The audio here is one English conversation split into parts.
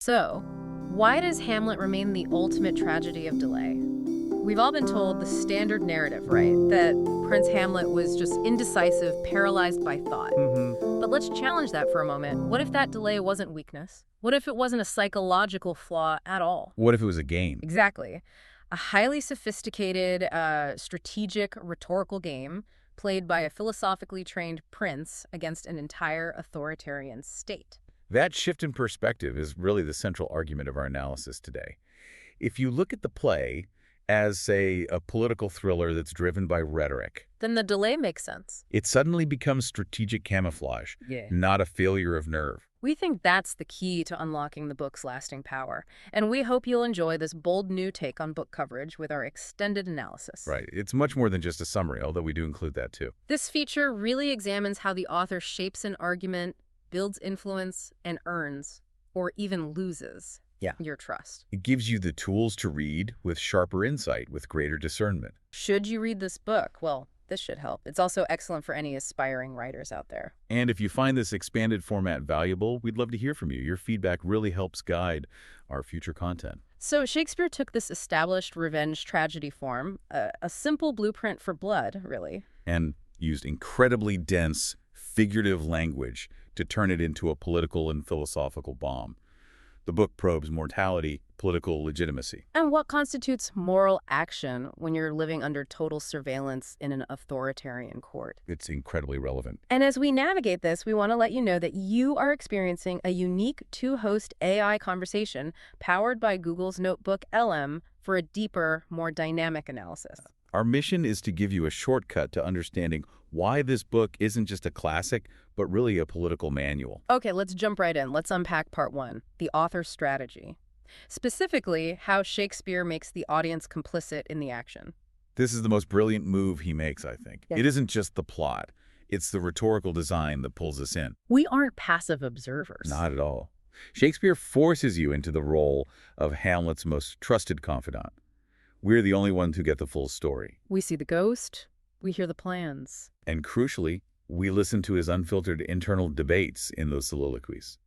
So, why does Hamlet remain the ultimate tragedy of delay? We've all been told the standard narrative, right? That Prince Hamlet was just indecisive, paralyzed by thought. But let's challenge that for a moment. What if that delay wasn't weakness? What if it wasn't a psychological flaw at all? What if it was a game? Exactly. A highly sophisticated, strategic, rhetorical game played by a philosophically trained prince against an entire authoritarian state. That shift in perspective is really the central argument of our analysis today. If you look at the play as, say, a political thriller that's driven by rhetoric, Then the delay makes sense. it suddenly becomes strategic camouflage, not a failure of nerve. We think that's the key to unlocking the book's lasting power, and we hope you'll enjoy this bold new take on book coverage with our extended analysis. Right. It's much more than just a summary, although we do include that too. This feature really examines how the author shapes an argument, builds influence, and earns, or even loses, your trust. It gives you the tools to read with sharper insight, with greater discernment. Should you read this book? Well, this should help. It's also excellent for any aspiring writers out there. And if you find this expanded format valuable, we'd love to hear from you. Your feedback really helps guide our future content. So Shakespeare took this established revenge tragedy form, a simple blueprint for blood, really, And used incredibly dense, figurative language to turn it into a political and philosophical bomb. The book probes mortality, political legitimacy. and what constitutes moral action when you're living under total surveillance in an authoritarian court. It's incredibly relevant. And as we navigate this, we want to let you know that you are experiencing a unique two-host AI conversation powered by Google's Notebook LM for a deeper, more dynamic analysis. Our mission is to give you a shortcut to understanding why this book isn't just a classic, but really a political manual. Okay, let's jump right in. Let's unpack part one, the author's strategy. Specifically, how Shakespeare makes the audience complicit in the action. This is the most brilliant move he makes, I think. Yes. It isn't just the plot. It's the rhetorical design that pulls us in. We aren't passive observers. Not at all. Shakespeare forces you into the role of Hamlet's most trusted confidant. We're the only ones who get the full story. We see the ghost, we hear the plans. And crucially, we listen to his unfiltered internal debates in those soliloquies.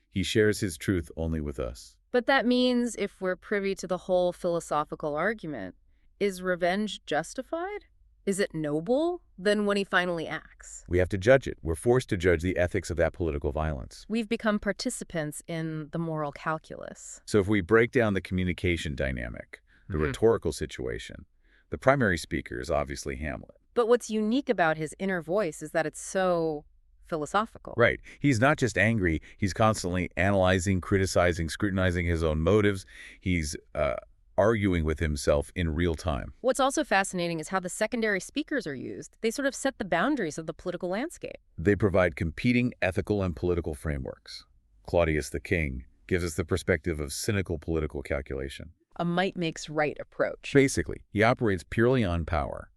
He shares his truth only with us. But that means if we're privy to the whole philosophical argument, is revenge justified? Is it noble? Then when he finally acts? We have to judge it. We're forced to judge the ethics of that political violence. We've become participants in the moral calculus. So if we break down the communication dynamic, the rhetorical situation, the primary speaker is obviously Hamlet. But what's unique about his inner voice is that it's so philosophical. Right. He's not just angry. He's constantly analyzing, criticizing, scrutinizing his own motives. He's arguing with himself in real time. What's also fascinating is how the secondary speakers are used. They sort of set the boundaries of the political landscape. They provide competing ethical and political frameworks. Claudius the King gives us the perspective of cynical political calculation. A might makes right approach. Basically, he operates purely on power.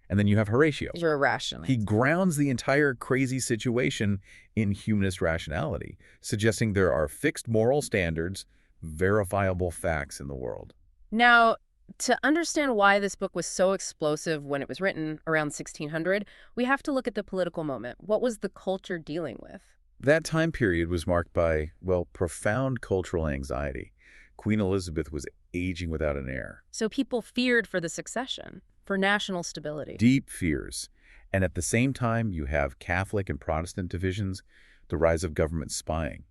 And then you have Horatio. You're irrational. He grounds the entire crazy situation in humanist rationality, suggesting there are fixed moral standards, verifiable facts in the world. Now, to understand why this book was so explosive when it was written around 1600, we have to look at the political moment. What was the culture dealing with? That time period was marked by, well, profound cultural anxiety. Queen Elizabeth was aging without an heir. So people feared for the succession, for national stability. Deep fears. And at the same time, you have Catholic and Protestant divisions, the rise of government spying.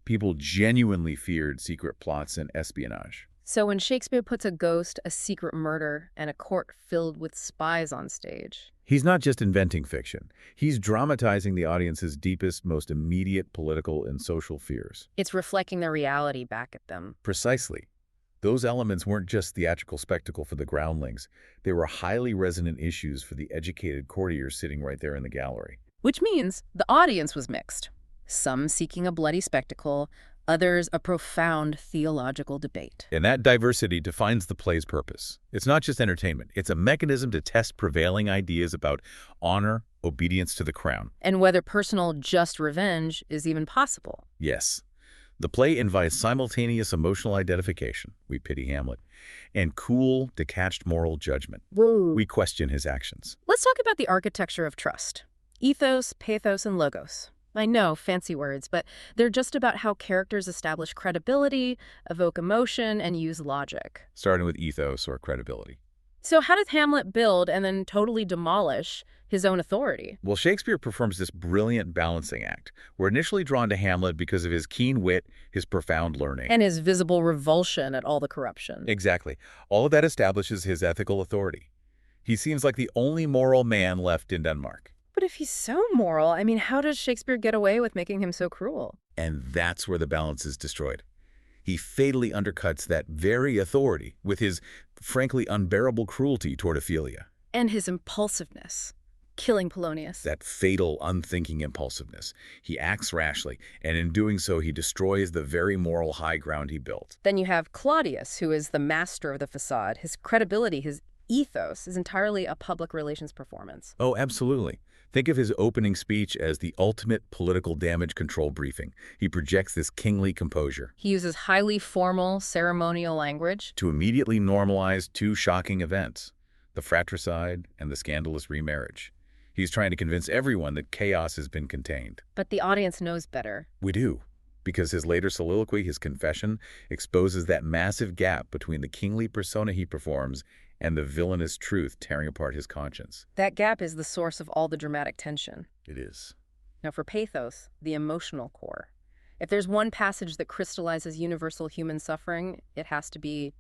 People genuinely feared secret plots and espionage. So when Shakespeare puts a ghost, a secret murder, and a court filled with spies on stage, He's not just inventing fiction. He's dramatizing the audience's deepest, most immediate political and social fears. it's reflecting the reality back at them. Precisely. Those elements weren't just theatrical spectacle for the groundlings. They were highly resonant issues for the educated courtiers sitting right there in the gallery. Which means the audience was mixed. Some seeking a bloody spectacle, others a profound theological debate. And that diversity defines the play's purpose. It's not just entertainment. It's a mechanism to test prevailing ideas about honor, obedience to the crown. And whether personal just revenge is even possible. Yes. The play invites simultaneous emotional identification, we pity Hamlet, and cool, detached moral judgment. We question his actions. Let's talk about the architecture of trust. Ethos, pathos, and logos. I know, fancy words, but they're just about how characters establish credibility, evoke emotion, and use logic. Starting with ethos or credibility. So how does Hamlet build and then totally demolish his own authority? Well, Shakespeare performs this brilliant balancing act. We're initially drawn to Hamlet because of his keen wit, his profound learning. And his visible revulsion at all the corruption. Exactly. All of that establishes his ethical authority. He seems like the only moral man left in Denmark. But if he's so moral, I mean, how does Shakespeare get away with making him so cruel? And that's where the balance is destroyed. He fatally undercuts that very authority with his, frankly, unbearable cruelty toward Ophelia. And his impulsiveness, killing Polonius. That fatal, unthinking impulsiveness. He acts rashly, and in doing so, he destroys the very moral high ground he built. Then you have Claudius, who is the master of the facade. His credibility, his ethos, is entirely a public relations performance. Oh, absolutely. Think of his opening speech as the ultimate political damage control briefing. He projects this kingly composure. He uses highly formal, ceremonial language To immediately normalize two shocking events, the fratricide and the scandalous remarriage. He's trying to convince everyone that chaos has been contained. But the audience knows better. We do, because his later soliloquy, his confession, exposes that massive gap between the kingly persona he performs and the villainous truth tearing apart his conscience. That gap is the source of all the dramatic tension. It is. Now for pathos, the emotional core. If there's one passage that crystallizes universal human suffering, it has to be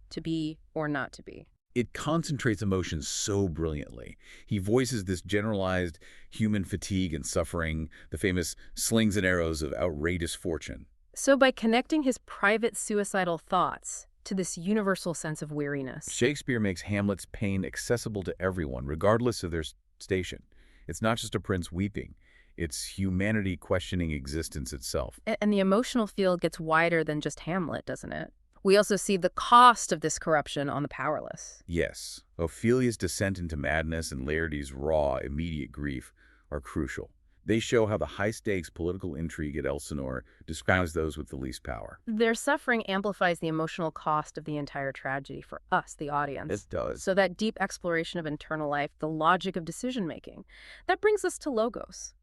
or not to be. It concentrates emotion so brilliantly. He voices this generalized human fatigue and suffering, the famous slings and arrows of outrageous fortune. So by connecting his private suicidal thoughts to this universal sense of weariness, Shakespeare makes Hamlet's pain accessible to everyone, regardless of their station. It's not just a prince weeping. It's humanity questioning existence itself. and the emotional field gets wider than just Hamlet, doesn't it? We also see the cost of this corruption on the powerless. Yes, Ophelia's descent into madness and Laertes' raw, immediate grief are crucial. They show how the high-stakes political intrigue at Elsinore describes those with the least power. Their suffering amplifies the emotional cost of the entire tragedy for us, the audience. It does. So that deep exploration of internal life, the logic of decision-making, that brings us to Logos.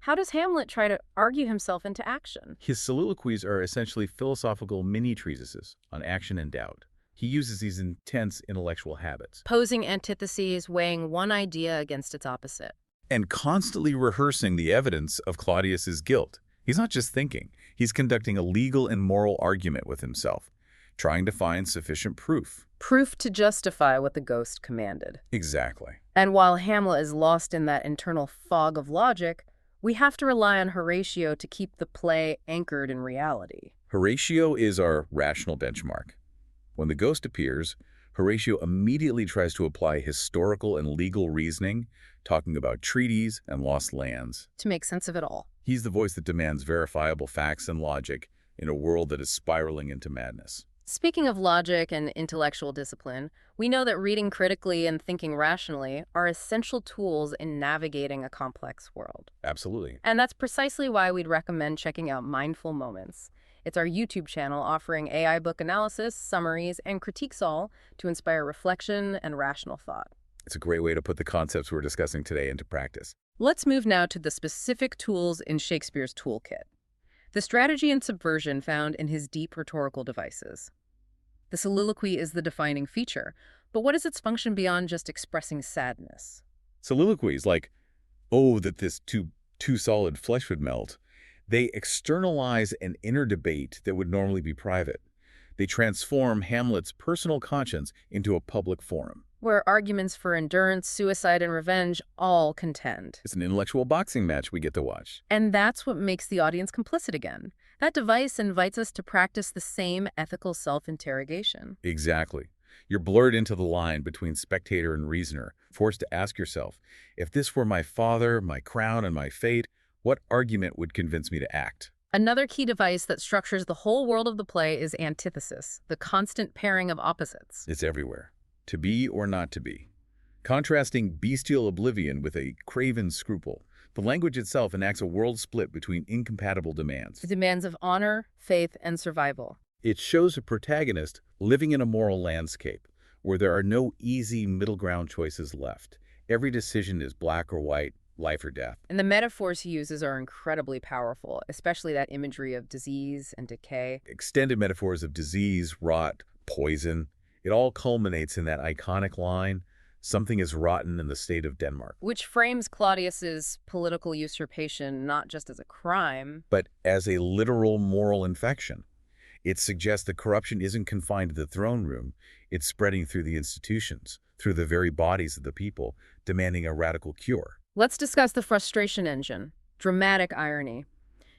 How does Hamlet try to argue himself into action? His soliloquies are essentially philosophical mini-treatises on action and doubt. He uses these intense intellectual habits. Posing antitheses, weighing one idea against its opposite. And constantly rehearsing the evidence of Claudius's guilt. He's not just thinking. He's conducting a legal and moral argument with himself, trying to find sufficient proof. Proof to justify what the ghost commanded. Exactly. And while Hamlet is lost in that internal fog of logic, we have to rely on Horatio to keep the play anchored in reality. Horatio is our rational benchmark. When the ghost appears, Horatio immediately tries to apply historical and legal reasoning, talking about treaties and lost lands. To make sense of it all. He's the voice that demands verifiable facts and logic in a world that is spiraling into madness. Speaking of logic and intellectual discipline, we know that reading critically and thinking rationally are essential tools in navigating a complex world. Absolutely. And that's precisely why we'd recommend checking out Mindful Moments. It's our YouTube channel offering AI book analysis, summaries, and critiques all to inspire reflection and rational thought. It's a great way to put the concepts we're discussing today into practice. Let's move now to the specific tools in Shakespeare's toolkit. The strategy and subversion found in his deep rhetorical devices. The soliloquy is the defining feature, but what is its function beyond just expressing sadness? Soliloquies like, "Oh, that this too solid flesh would melt," they externalize an inner debate that would normally be private. They transform Hamlet's personal conscience into a public forum. Where arguments for endurance, suicide, and revenge all contend. It's an intellectual boxing match we get to watch. And that's what makes the audience complicit again. That device invites us to practice the same ethical self-interrogation. Exactly. You're blurred into the line between spectator and reasoner, forced to ask yourself, if this were my father, my crown, and my fate, what argument would convince me to act? Another key device that structures the whole world of the play is antithesis, the constant pairing of opposites. It's everywhere. To be or not to be. Contrasting bestial oblivion with a craven scruple, the language itself enacts a world split between incompatible demands. The demands of honor, faith, and survival. It shows a protagonist living in a moral landscape where there are no easy middle ground choices left. Every decision is black or white, life or death. And the metaphors he uses are incredibly powerful, especially that imagery of disease and decay. Extended metaphors of disease, rot, poison. It all culminates in that iconic line, "Something is rotten in the state of Denmark," Which frames Claudius's political usurpation not just as a crime, but as a literal moral infection. It suggests that corruption isn't confined to the throne room. It's spreading through the institutions, through the very bodies of the people, demanding a radical cure. Let's discuss the frustration engine. Dramatic irony.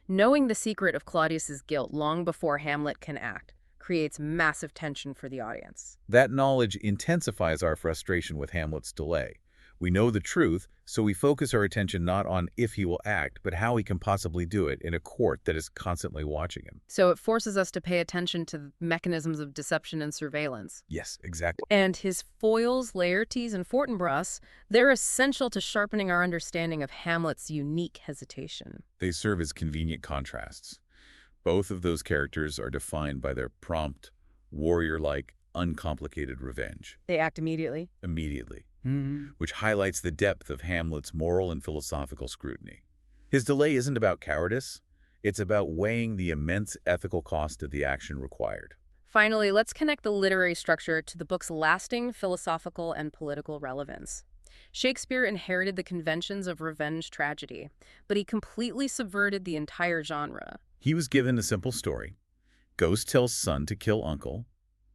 Knowing the secret of Claudius's guilt long before Hamlet can act creates massive tension for the audience. That knowledge intensifies our frustration with Hamlet's delay. We know the truth, so we focus our attention not on if he will act, but how he can possibly do it in a court that is constantly watching him. So it forces us to pay attention to mechanisms of deception and surveillance. Yes, exactly. And his foils, Laertes, and Fortinbras, they're essential to sharpening our understanding of Hamlet's unique hesitation. They serve as convenient contrasts. Both of those characters are defined by their prompt, warrior-like, uncomplicated revenge. They act immediately. Immediately. Which highlights the depth of Hamlet's moral and philosophical scrutiny. His delay isn't about cowardice. It's about weighing the immense ethical cost of the action required. Finally, let's connect the literary structure to the book's lasting philosophical and political relevance. Shakespeare inherited the conventions of revenge tragedy, but he completely subverted the entire genre. He was given a simple story. Ghost tells son to kill uncle,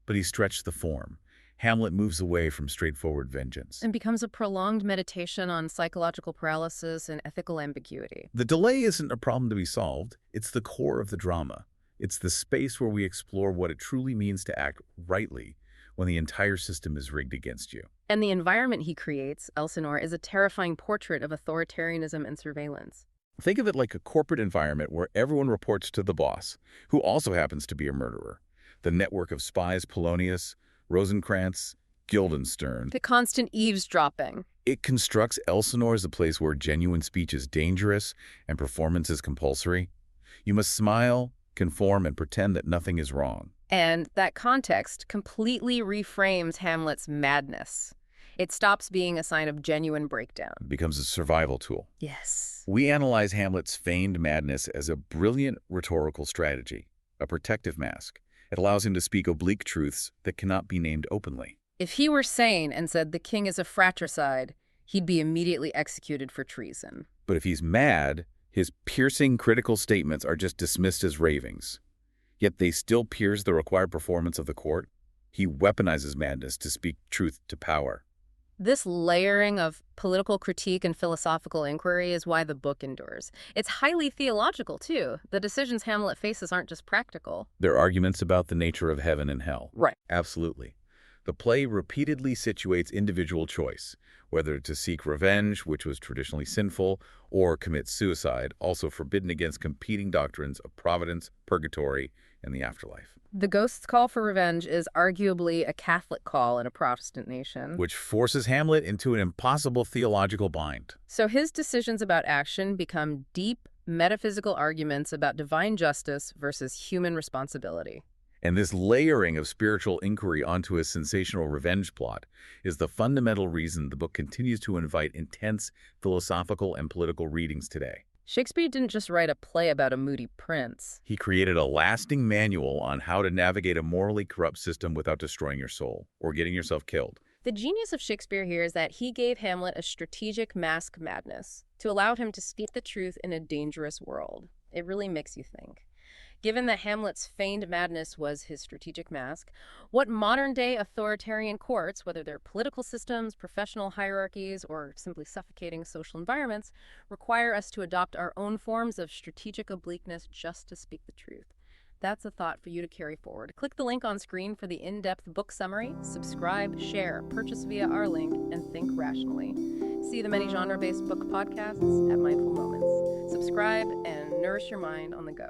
but he stretched the form. Hamlet moves away from straightforward vengeance. And becomes a prolonged meditation on psychological paralysis and ethical ambiguity. The delay isn't a problem to be solved. It's the core of the drama. It's the space where we explore what it truly means to act rightly when the entire system is rigged against you. And the environment he creates, Elsinore, is a terrifying portrait of authoritarianism and surveillance. Think of it like a corporate environment where everyone reports to the boss, who also happens to be a murderer. The network of spies, Polonius, Rosencrantz, Guildenstern. The constant eavesdropping. It constructs Elsinore as a place where genuine speech is dangerous and performance is compulsory. You must smile, conform, and pretend that nothing is wrong. And that context completely reframes Hamlet's madness. It stops being a sign of genuine breakdown. It becomes a survival tool. Yes. We analyze Hamlet's feigned madness as a brilliant rhetorical strategy, a protective mask. It allows him to speak oblique truths that cannot be named openly. If he were sane and said the king is a fratricide, he'd be immediately executed for treason. But if he's mad, his piercing critical statements are just dismissed as ravings. Yet they still pierce the required performance of the court. He weaponizes madness to speak truth to power. This layering of political critique and philosophical inquiry is why the book endures. It's highly theological, too. The decisions Hamlet faces aren't just practical. They're arguments about the nature of heaven and hell. Right. Absolutely. The play repeatedly situates individual choice, whether to seek revenge, which was traditionally sinful, or commit suicide, also forbidden against competing doctrines of providence, purgatory, and the afterlife. The ghost's call for revenge is arguably a Catholic call in a Protestant nation. Which forces Hamlet into an impossible theological bind. So his decisions about action become deep, metaphysical arguments about divine justice versus human responsibility. And this layering of spiritual inquiry onto a sensational revenge plot is the fundamental reason the book continues to invite intense philosophical and political readings today. Shakespeare didn't just write a play about a moody prince. He created a lasting manual on how to navigate a morally corrupt system without destroying your soul or getting yourself killed. The genius of Shakespeare here is that he gave Hamlet a strategic mask madness to allow him to speak the truth in a dangerous world. It really makes you think. Given that Hamlet's feigned madness was his strategic mask, what modern-day authoritarian courts, whether they're political systems, professional hierarchies, or simply suffocating social environments, require us to adopt our own forms of strategic obliqueness just to speak the truth? That's a thought for you to carry forward. Click the link on screen for the in-depth book summary, subscribe, share, purchase via our link, and think rationally. See the many genre-based book podcasts at Mindful Moments. Subscribe and nourish your mind on the go.